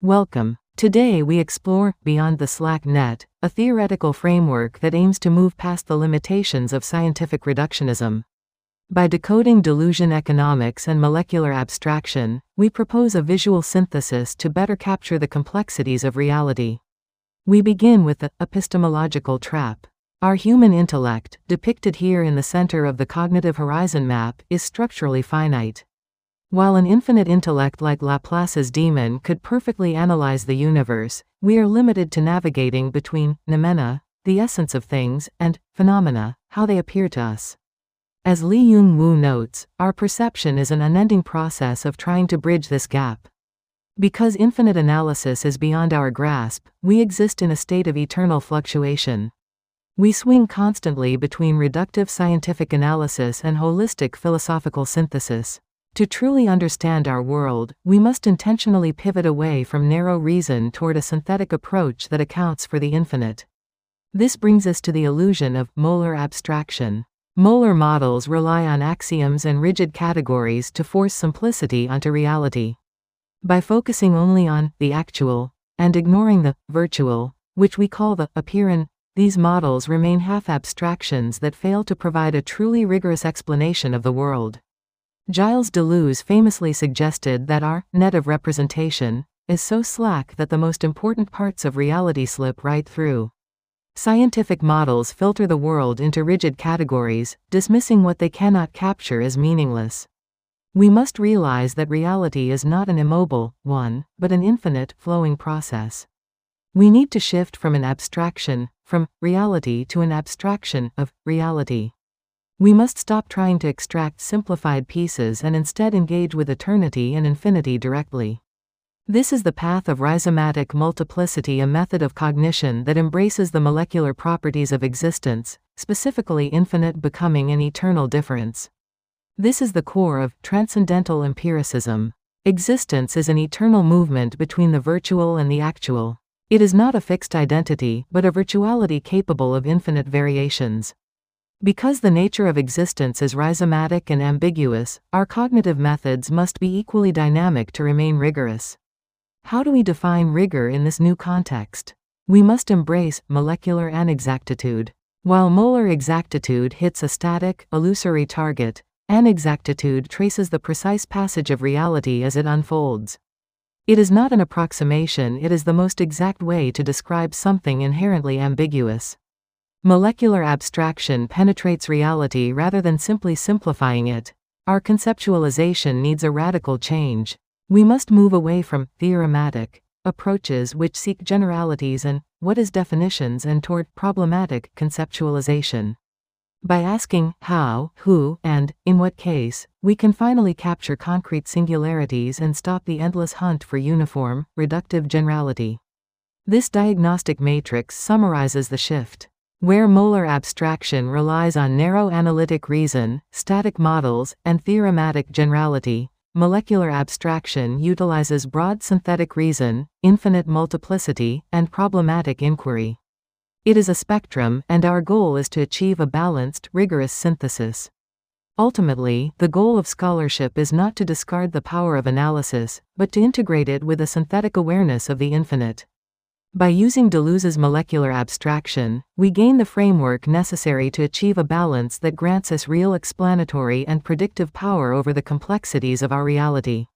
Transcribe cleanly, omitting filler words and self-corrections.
Welcome. Today we explore Beyond the Slack Net, a theoretical framework that aims to move past the limitations of scientific reductionism. By decoding Deleuzian economics and molecular abstraction, we propose a visual synthesis to better capture the complexities of reality. We begin with the epistemological trap. Our human intellect, depicted here in the center of the cognitive horizon map, is structurally finite. While an infinite intellect like Laplace's demon could perfectly analyze the universe, we are limited to navigating between noumena, the essence of things, and phenomena, how they appear to us. As Li Yung-Wu notes, our perception is an unending process of trying to bridge this gap. Because infinite analysis is beyond our grasp, we exist in a state of eternal fluctuation. We swing constantly between reductive scientific analysis and holistic philosophical synthesis. To truly understand our world, we must intentionally pivot away from narrow reason toward a synthetic approach that accounts for the infinite. This brings us to the illusion of molar abstraction. Molar models rely on axioms and rigid categories to force simplicity onto reality. By focusing only on the actual, and ignoring the virtual, which we call the appearance, these models remain half abstractions that fail to provide a truly rigorous explanation of the world. Gilles Deleuze famously suggested that our net of representation is so slack that the most important parts of reality slip right through. Scientific models filter the world into rigid categories, dismissing what they cannot capture as meaningless. We must realize that reality is not an immobile one, but an infinite, flowing process. We need to shift from an abstraction, from reality, to an abstraction of reality. We must stop trying to extract simplified pieces and instead engage with eternity and infinity directly. This is the path of Rhizomatic multiplicity, a method of cognition that embraces the molecular properties of existence, specifically infinite becoming and eternal difference. This is the core of Transcendental Empiricism. Existence is an eternal movement between the virtual and the actual. It is not a fixed identity, but a virtuality capable of infinite variations. Because the nature of existence is rhizomatic and ambiguous, our cognitive methods must be equally dynamic to remain rigorous. How do we define rigor in this new context? We must embrace molecular anexactitude. While molar exactitude hits a static, illusory target, anexactitude traces the precise passage of reality as it unfolds. It is not an approximation, it is the most exact way to describe something inherently ambiguous. Molecular abstraction penetrates reality rather than simply simplifying it. Our conceptualization needs a radical change. We must move away from theorematic approaches which seek generalities and what is definitions and toward problematic conceptualization. By asking how, who, and in what case, we can finally capture concrete singularities and stop the endless hunt for uniform, reductive generality. This diagnostic matrix summarizes the shift. Where molar abstraction relies on narrow analytic reason, static models, and theorematic generality, molecular abstraction utilizes broad synthetic reason, infinite multiplicity, and problematic inquiry. It is a spectrum, and our goal is to achieve a balanced, rigorous synthesis. Ultimately, the goal of scholarship is not to discard the power of analysis, but to integrate it with a synthetic awareness of the infinite. By using Deleuze's molecular abstraction, we gain the framework necessary to achieve a balance that grants us real explanatory and predictive power over the complexities of our reality.